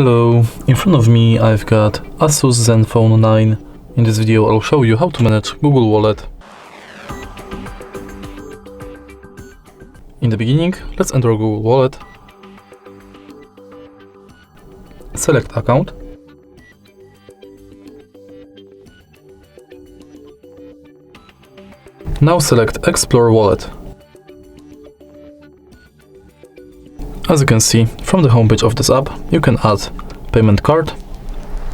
Hello, in front of me I've got ASUS Zenfone 9. In this video I'll show you how to manage Google Wallet. In the beginning, let's enter Google Wallet. Select account. Now select Explore Wallet. As you can see, from the homepage of this app, you can add payment card,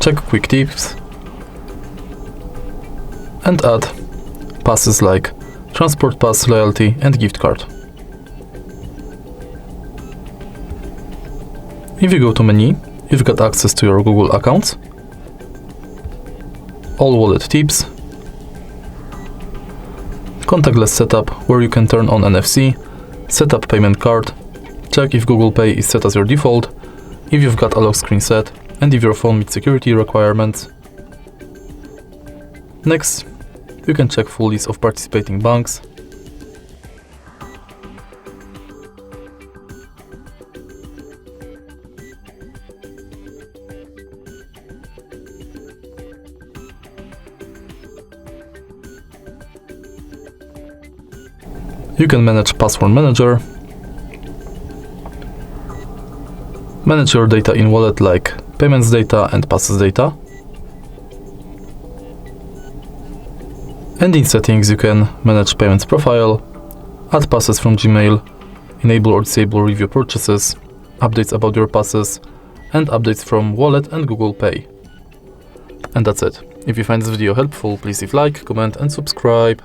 check quick tips, and add passes like transport pass, loyalty, and gift card. If you go to menu, you've got access to your Google accounts, all wallet tips, contactless setup where you can turn on NFC, set up payment card, check if Google Pay is set as your default, if you've got a lock screen set, and if your phone meets security requirements. Next, you can check full list of participating banks. You can manage Password Manager, manage your data in wallet like payments data and passes data, and in settings you can manage payments profile, add passes from Gmail, enable or disable review purchases, updates about your passes, and updates from wallet and Google Pay. And that's it. If you find this video helpful, please leave like, comment and subscribe.